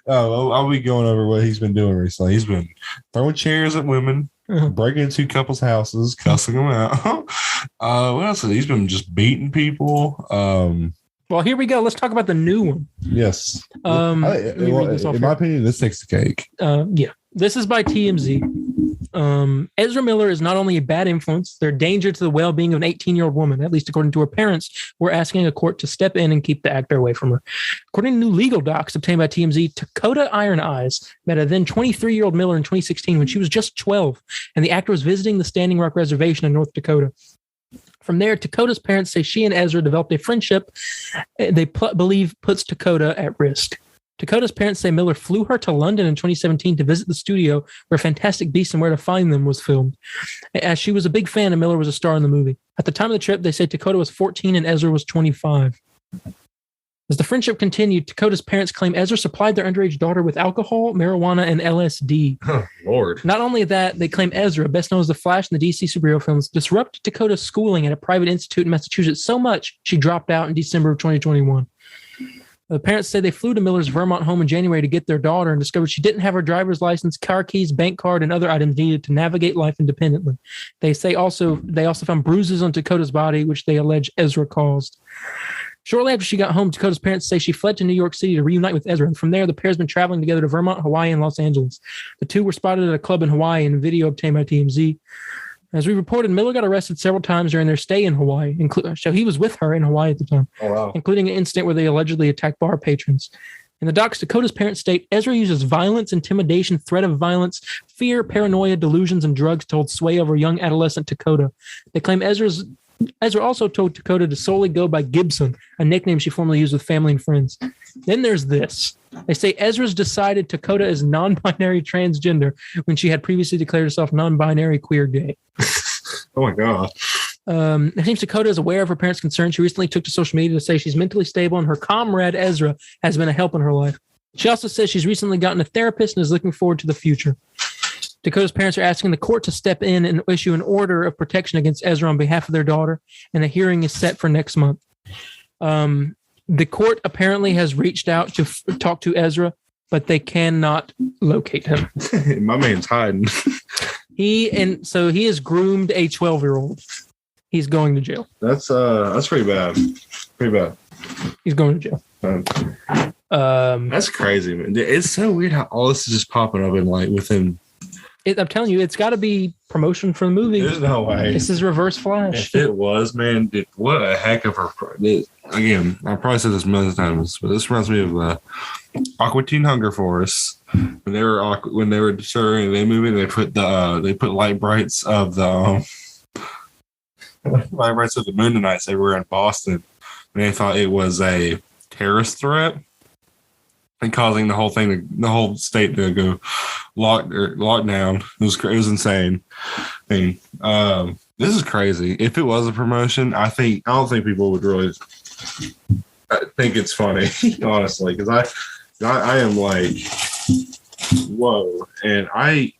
[SPEAKER 2] I'll be going over what he's been doing recently. He's been throwing chairs at women, breaking into couples' houses, cussing them out. What else? He's been just beating people.
[SPEAKER 1] Well, here we go. Let's talk about the new one.
[SPEAKER 2] Yes. In my opinion, this takes the cake.
[SPEAKER 1] Yeah. This is by TMZ. Ezra Miller is not only a bad influence, they're a danger to the well-being of an 18-year-old woman, at least according to her parents, who are asking a court to step in and keep the actor away from her. According to new legal docs obtained by TMZ, Dakota Iron Eyes met a then 23-year-old Miller in 2016 when she was just 12, and the actor was visiting the Standing Rock Reservation in North Dakota. From there, Dakota's parents say she and Ezra developed a friendship they believe puts Dakota at risk. Dakota's parents say Miller flew her to London in 2017 to visit the studio where Fantastic Beasts and Where to Find Them was filmed, as she was a big fan and Miller was a star in the movie. At the time of the trip, they say Dakota was 14 and Ezra was 25. As the friendship continued, Dakota's parents claim Ezra supplied their underage daughter with alcohol, marijuana, and LSD.
[SPEAKER 2] Oh, Lord.
[SPEAKER 1] Not only that, they claim Ezra, best known as the Flash in the DC superhero films, disrupted Dakota's schooling at a private institute in Massachusetts so much she dropped out in December of 2021. The parents say they flew to Miller's Vermont home in January to get their daughter and discovered she didn't have her driver's license, car keys, bank card, and other items needed to navigate life independently. They also found bruises on Dakota's body, which they allege Ezra caused. Shortly after she got home, Dakota's parents say she fled to New York City to reunite with Ezra. And from there, the pair has been traveling together to Vermont, Hawaii, and Los Angeles. The two were spotted at a club in Hawaii in a video obtained by TMZ. As we reported, Miller got arrested several times during their stay in Hawaii. So he was with her in Hawaii at the time, including an incident where they allegedly attacked bar patrons. In the docs, Dakota's parents state Ezra uses violence, intimidation, threat of violence, fear, paranoia, delusions, and drugs to hold sway over young adolescent Dakota. They claim Ezra also told Dakota to solely go by Gibson, a nickname she formerly used with family and friends. Then there's this. They say Ezra's decided Dakota is non-binary transgender when she had previously declared herself non-binary queer gay.
[SPEAKER 2] Oh, my God.
[SPEAKER 1] It seems Dakota is aware of her parents' concerns. She recently took to social media to say she's mentally stable and her comrade Ezra has been a help in her life. She also says she's recently gotten a therapist and is looking forward to the future. Dakota's parents are asking the court to step in and issue an order of protection against Ezra on behalf of their daughter, and a hearing is set for next month. The court apparently has reached out to talk to Ezra, but they cannot locate him.
[SPEAKER 2] My man's hiding.
[SPEAKER 1] He has groomed a 12-year-old. He's going to jail.
[SPEAKER 2] That's pretty bad. Pretty bad.
[SPEAKER 1] He's going to jail.
[SPEAKER 2] That's crazy, man. It's so weird how all this is just popping up in like within.
[SPEAKER 1] I'm telling you, it's got to be promotion for the movie.
[SPEAKER 2] There's no way.
[SPEAKER 1] This is Reverse Flash.
[SPEAKER 2] If it was, man, what a heck of a. Again, I probably said this millions of times, but this reminds me of Aqua Teen Hunger Force. When they were showing the movie, they put light brights of the light brights of the Moon Knights everywhere in Boston, and they thought it was a terrorist threat. And causing the whole state to go lockdown. It was insane. I mean, this is crazy. If it was a promotion, I don't think people would really think it's funny, honestly, because I am like, whoa, and I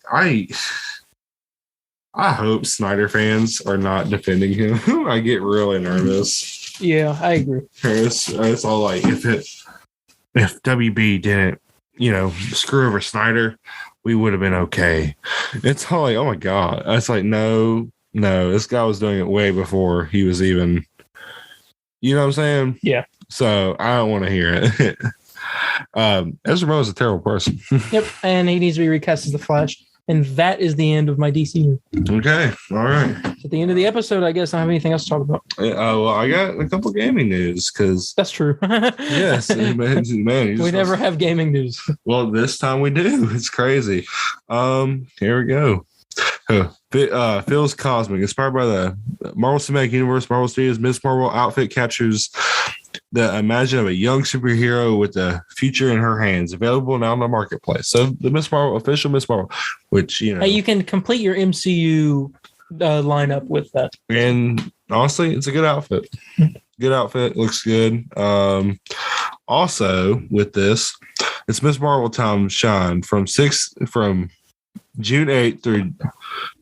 [SPEAKER 2] hope Snyder fans are not defending him. I get really nervous.
[SPEAKER 1] Yeah, I agree.
[SPEAKER 2] It's all like if WB didn't, screw over Snyder, we would have been okay. It's all like, oh my God. It's like, no, this guy was doing it way before he was even, you know what I'm saying?
[SPEAKER 1] Yeah.
[SPEAKER 2] So I don't want to hear it. Ezra Miller is a terrible person.
[SPEAKER 1] Yep. And he needs to be recast as the Flash. And that is the end of my DC.
[SPEAKER 2] Okay. All right.
[SPEAKER 1] At the end of the episode, I guess I don't have anything else to talk about.
[SPEAKER 2] Well, I got a couple gaming news because
[SPEAKER 1] that's true.
[SPEAKER 2] Yes, man.
[SPEAKER 1] We never have gaming news.
[SPEAKER 2] Well, this time we do. It's crazy. Here we go. Phil's Cosmic, inspired by the Marvel Cinematic Universe, Marvel Studios' Ms. Marvel outfit captures the imagine of a young superhero with the future in her hands. Available now in the marketplace. So the official Ms. Marvel, which
[SPEAKER 1] hey, you can complete your MCU lineup with that. And
[SPEAKER 2] honestly, it's a good outfit. Good outfit, looks good. Also, with this, it's Ms. Marvel time shine from June 8th through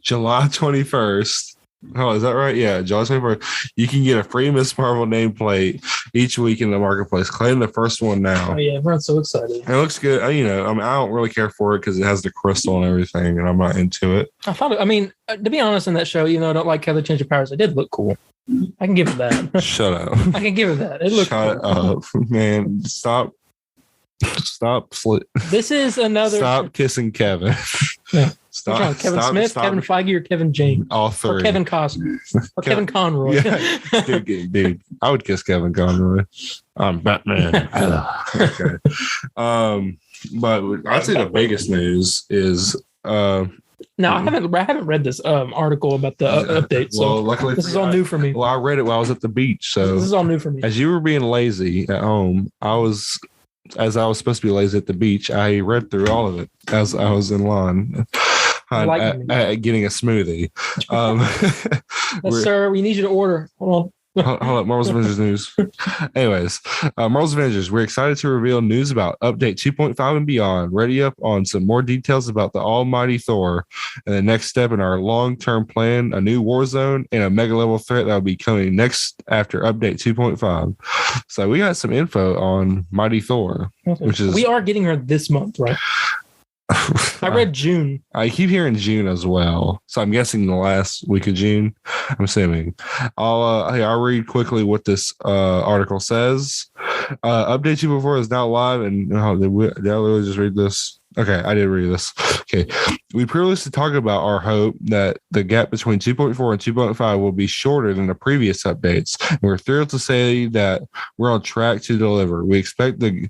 [SPEAKER 2] July 21st. Oh, is that right? Yeah, July 21st. You can get a free Ms. Marvel nameplate each week in the marketplace. Claim the first one now.
[SPEAKER 1] Oh, yeah, everyone's so excited.
[SPEAKER 2] It looks good. I don't really care for it because it has the crystal and everything, and I'm not into it.
[SPEAKER 1] To be honest, in that show, I don't like how they changed the powers. It did look cool. I can give it that.
[SPEAKER 2] Shut up.
[SPEAKER 1] I can give it that. It looked
[SPEAKER 2] cool. Shut up, man. Stop.
[SPEAKER 1] This is another.
[SPEAKER 2] Stop kissing Kevin.
[SPEAKER 1] Yeah. Kevin Smith, Kevin Feige, or Kevin James?
[SPEAKER 2] All three.
[SPEAKER 1] Or Kevin Costner. Or Kevin Conroy.
[SPEAKER 2] Yeah. Dude, I would kiss Kevin Conroy. I'm Batman. Okay. But I'd say the biggest news is
[SPEAKER 1] no, I haven't read this article about the update. So well, luckily this is all new for me.
[SPEAKER 2] Well, I read it while I was at the beach. So
[SPEAKER 1] this is all new for me.
[SPEAKER 2] As you were being lazy at home, as I was supposed to be lazy at the beach, I read through all of it as I was in line. Getting a smoothie.
[SPEAKER 1] Yes, sir. We need you to order. Hold on.
[SPEAKER 2] Hold up, Marvel's Avengers news. Anyways, Marvel's Avengers, we're excited to reveal news about Update 2.5 and beyond. Ready up on some more details about the almighty Thor and the next step in our long-term plan, a new war zone, and a mega-level threat that will be coming next after Update 2.5. So we got some info on Mighty Thor, which is...
[SPEAKER 1] We are getting her this month, right? I read June.
[SPEAKER 2] I keep hearing June as well, so I'm guessing the last week of June. I'm assuming. I'll read quickly what this article says. Update 2.4 is now live, and did I literally just read this? Okay, I did read this. Okay, we previously talked about our hope that the gap between 2.4 and 2.5 will be shorter than the previous updates. And we're thrilled to say that we're on track to deliver. We expect the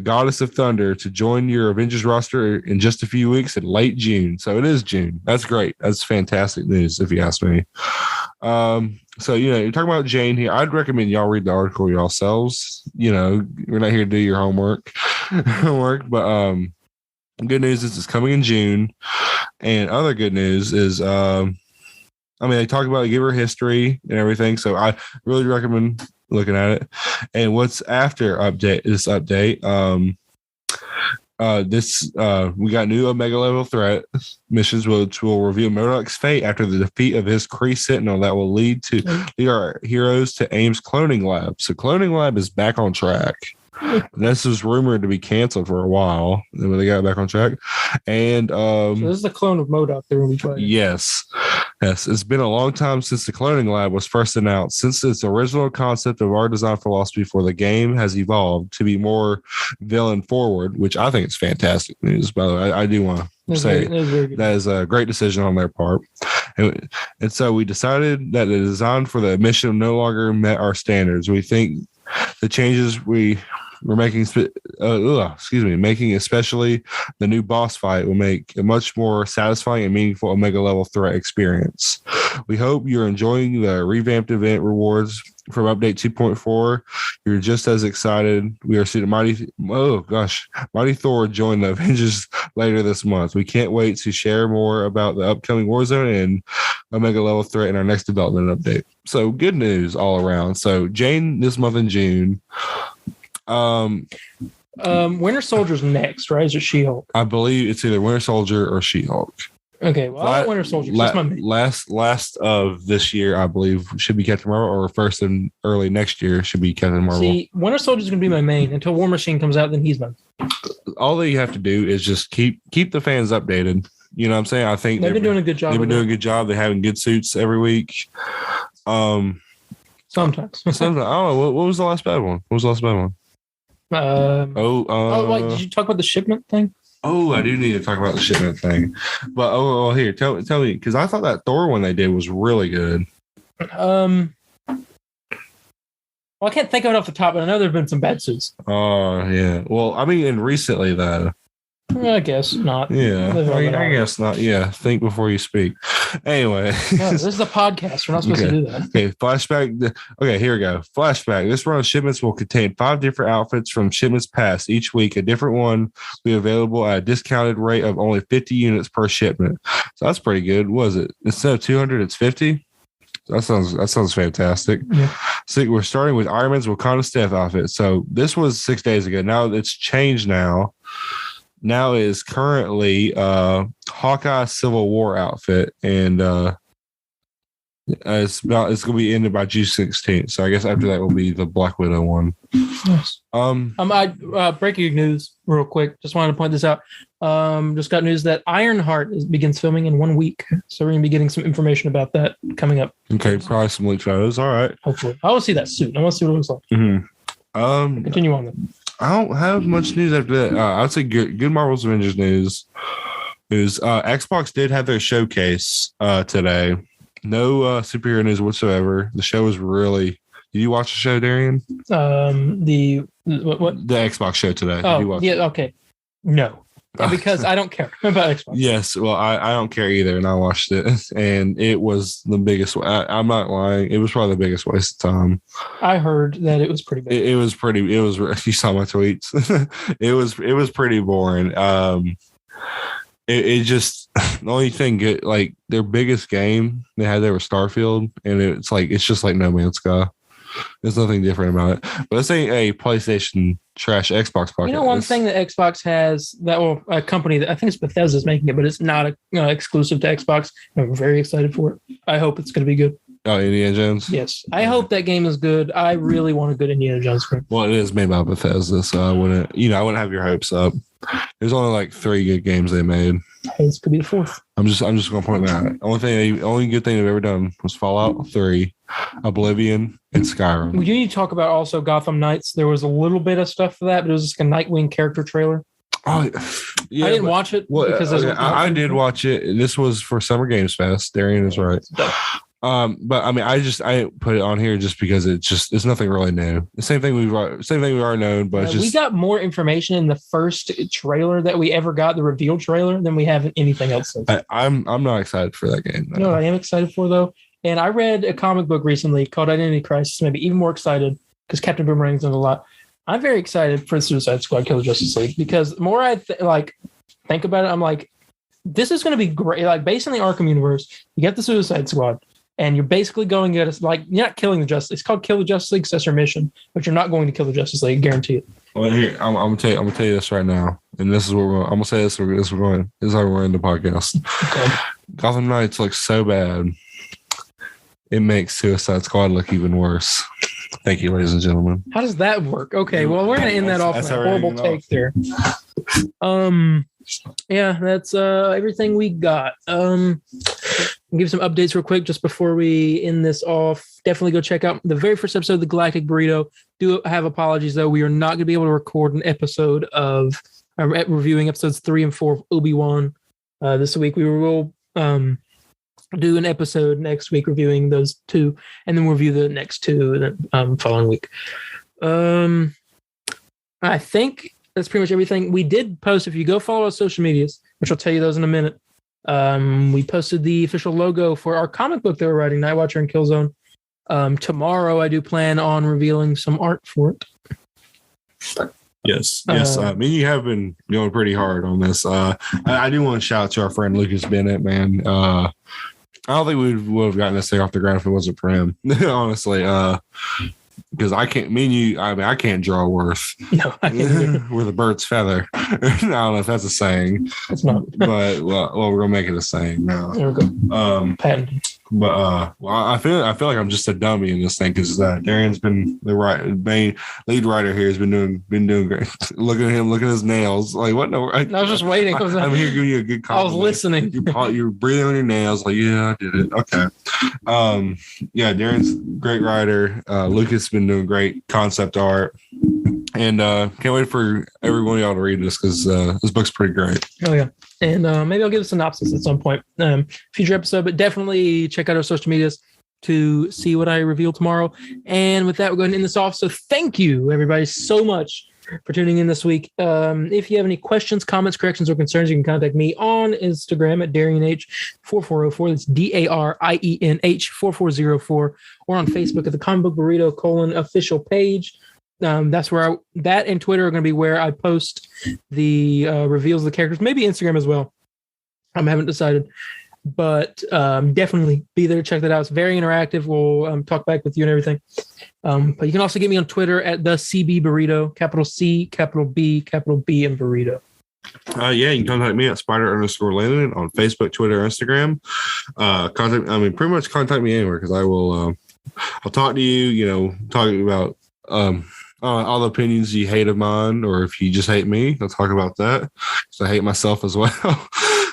[SPEAKER 2] Goddess of Thunder to join your Avengers roster in just a few weeks in late June. So it is June. That's great. That's fantastic news, if you ask me. So, you're talking about Jane here. I'd recommend y'all read the article yourselves. We're not here to do your homework, but good news is it's coming in June. And other good news is, they talk about give her history and everything. So I really recommend looking at it. And what's after this update, we got new Omega level threat missions which will reveal MODOK's fate after the defeat of his Kree Sentinel that will lead our heroes to AIM's cloning lab. So cloning lab is back on track. This was rumored to be canceled for a while, and when they got back on track. And
[SPEAKER 1] so this is the clone of MODOK they're going to be playing.
[SPEAKER 2] Yes. It's been a long time since the cloning lab was first announced. Since its original concept of our design philosophy for the game has evolved to be more villain forward, which I think is fantastic news. By the way, I do want to say that is a great decision on their part. And so we decided that the design for the mission no longer met our standards. We think the changes we're making, making especially the new boss fight will make a much more satisfying and meaningful Omega level threat experience. We hope you're enjoying the revamped event rewards from Update 2.4. You're just as excited. We are seeing Mighty Thor join the Avengers later this month. We can't wait to share more about the upcoming Warzone and Omega level threat in our next development update. So good news all around. So Jane this month in June.
[SPEAKER 1] Winter Soldier's next, right? Is it She-Hulk?
[SPEAKER 2] I believe it's either Winter Soldier or She-Hulk.
[SPEAKER 1] Okay, well, I like Winter Soldier.
[SPEAKER 2] Last of this year, I believe, should be Captain Marvel, or first and early next year should be Captain Marvel.
[SPEAKER 1] See, Winter Soldier's going to be my main until War Machine comes out. Then he's mine.
[SPEAKER 2] All that you have to do is just keep the fans updated. You know what I'm saying? I think
[SPEAKER 1] they've been doing a good job.
[SPEAKER 2] They've been doing a good job. They're having good suits every week.
[SPEAKER 1] Sometimes.
[SPEAKER 2] I don't know. What was the last bad one? Wait,
[SPEAKER 1] did you talk about the shipment thing?
[SPEAKER 2] Oh, I do need to talk about the shipment thing. But here, tell me, because I thought that Thor one they did was really good.
[SPEAKER 1] Well, I can't think of it off the top, but I know there have been some bad suits.
[SPEAKER 2] Oh, yeah. Well, I mean, and recently though.
[SPEAKER 1] I guess not.
[SPEAKER 2] Yeah, I guess not. Yeah, think before you speak. Anyway.
[SPEAKER 1] No, this is a podcast. We're not supposed to do that.
[SPEAKER 2] Okay, flashback. Okay, here we go. Flashback. This run of shipments will contain 5 different outfits from shipments past. Each week, a different one will be available at a discounted rate of only 50 units per shipment. So that's pretty good. What is it? Instead of 200, it's 50? That sounds fantastic. Yeah. So we're starting with Ironman's Wakanda staff outfit. So this was 6 days ago. Now it's changed now. Now is currently Hawkeye Civil War outfit, and it's going to be ended by June 16th. So I guess after that will be the Black Widow one.
[SPEAKER 1] Nice. Breaking news, real quick. Just wanted to point this out. Just got news that Ironheart begins filming in 1 week, so we're going to be getting some information about that coming up.
[SPEAKER 2] Okay, probably some leaked photos. All right.
[SPEAKER 1] Hopefully, I want to see that suit. I want to see what it looks like.
[SPEAKER 2] Mm-hmm.
[SPEAKER 1] Continue on then.
[SPEAKER 2] I don't have much news after that. I'd say good Marvel's Avengers news. news. Xbox did have their showcase today. No superhero news whatsoever. The show was really. Did you watch the show, Darian?
[SPEAKER 1] The
[SPEAKER 2] Xbox show today.
[SPEAKER 1] Oh, yeah. Okay. No, because I don't care about Xbox.
[SPEAKER 2] Yes, well, I don't care either, and I watched it, and it was the biggest. I'm not lying; it was probably the biggest waste of time.
[SPEAKER 1] I heard that it was pretty bad.
[SPEAKER 2] It was pretty. It was. You saw my tweets. It was pretty boring. It just the only thing good, like their biggest game they had there was Starfield, and it's just like No Man's Sky. There's nothing different about it. But this ain't a PlayStation trash Xbox podcast.
[SPEAKER 1] You know, one thing that Xbox has a company that I think it's Bethesda's making it, but it's not exclusive to Xbox. I'm very excited for it. I hope it's going to be good.
[SPEAKER 2] Oh, Indiana Jones?
[SPEAKER 1] Yes. I hope that game is good. I really want a good Indiana Jones game.
[SPEAKER 2] Well, it is made by Bethesda, so I wouldn't have your hopes up. There's only like 3 good games they made.
[SPEAKER 1] Hey, this could be the 4th.
[SPEAKER 2] I'm just gonna point that out. Only good thing they've ever done was Fallout 3, Oblivion, and Skyrim.
[SPEAKER 1] You need to talk about also Gotham Knights. There was a little bit of stuff for that, but it was just a Nightwing character trailer.
[SPEAKER 2] Oh, yeah,
[SPEAKER 1] I didn't watch it because
[SPEAKER 2] I did watch it. This was for Summer Games Fest. Darian is right. But I mean, I didn't put it on here just because it's nothing really new. The same thing we've already known, but we
[SPEAKER 1] got more information in the first trailer that we ever got, the reveal trailer, than we have in anything else since.
[SPEAKER 2] I'm not excited for that game.
[SPEAKER 1] No, I am excited for though. And I read a comic book recently called Identity Crisis. Maybe even more excited because Captain Boomerang's in a lot. I'm very excited for the Suicide Squad Kill the Justice League because the more I think about it, I'm like, this is going to be great. Like based on the Arkham universe, you get the Suicide Squad. And you're basically going at us like you're not killing the Justice. It's called Kill the Justice League. That's your mission, but you're not going to kill the Justice League. Guarantee it.
[SPEAKER 2] Well, here I'm gonna tell you this right now, and this is what I'm gonna say. This is how we're in the podcast. Okay. Gotham Knights looks so bad, it makes Suicide Squad look even worse. Thank you, ladies and gentlemen.
[SPEAKER 1] How does that work? Okay, well we're gonna end that off with a horrible take there. Yeah, that's everything we got. I'll give some updates real quick just before we end this off. Definitely go check out the very first episode of the Galactic Burrito. Do have apologies though. We are not going to be able to record an episode of reviewing episodes 3 and 4 of Obi-Wan this week. We will do an episode next week reviewing those 2, and then we'll review the next 2 the following week. I think that's pretty much everything. We did post, if you go follow our social medias, which I'll tell you those in a minute. We posted the official logo for our comic book that we're writing, Nightwatcher and Killzone. Tomorrow, I do plan on revealing some art for it.
[SPEAKER 2] Yes. Me and you have been going pretty hard on this. I do want to shout out to our friend Lucas Bennett, man. I don't think we would have gotten this thing off the ground if it wasn't for him, honestly. Because I can't, me and you, I mean, I can't draw worth.
[SPEAKER 1] No, I can't.
[SPEAKER 2] With a bird's feather. I don't know if that's a saying.
[SPEAKER 1] It's not.
[SPEAKER 2] But, well, we're going to make it a saying now.
[SPEAKER 1] There we go. Patent.
[SPEAKER 2] But I feel like I'm just a dummy in this thing because Darian's been the main lead writer here. Has been doing great. Look at him, look at his nails. Like what? No, I
[SPEAKER 1] was just waiting.
[SPEAKER 2] I'm here giving you a good compliment.
[SPEAKER 1] I was listening.
[SPEAKER 2] You're breathing on your nails. Like yeah, I did it. Okay. Yeah, Darian's a great writer. Lucas has been doing great concept art, and can't wait for every one of y'all to read this because this book's pretty great.
[SPEAKER 1] Oh yeah. And maybe I'll give a synopsis at some point, future episode, but definitely check out our social medias to see what I reveal tomorrow. And with that, we're going to end this off. So thank you, everybody, so much for tuning in this week. If you have any questions, comments, corrections, or concerns, you can contact me on Instagram at DarianH4404. That's DARIENH4404, or on Facebook at the Comic Book Burrito official page. That's where that and Twitter are going to be where I post the reveals of the characters, maybe Instagram as well. I haven't decided, but definitely be there. Check that out. It's very interactive. We'll talk back with you and everything. But you can also get me on Twitter at the CB Burrito, capital C, capital B, and Burrito.
[SPEAKER 2] Yeah, you can contact me at Spider_Landon on Facebook, Twitter, Instagram. Pretty much contact me anywhere because I will. I'll talk to you. You know, talking about all the opinions you hate of mine, or if you just hate me, I'll talk about that. So I hate myself as well.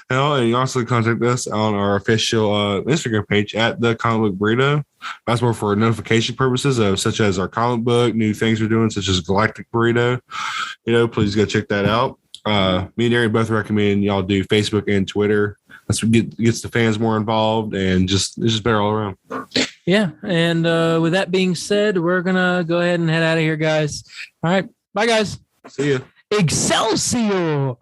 [SPEAKER 2] And you also contact us on our official Instagram page at the Comic Book Burrito. That's more for notification purposes of such as our comic book, new things we're doing, such as Galactic Burrito. You know, please go check that out. Me and Aaron both recommend y'all do Facebook and Twitter. That's what gets the fans more involved, and it's just better all around.
[SPEAKER 1] Yeah. And with that being said, we're going to go ahead and head out of here, guys. All right. Bye, guys.
[SPEAKER 2] See ya.
[SPEAKER 1] Excelsior.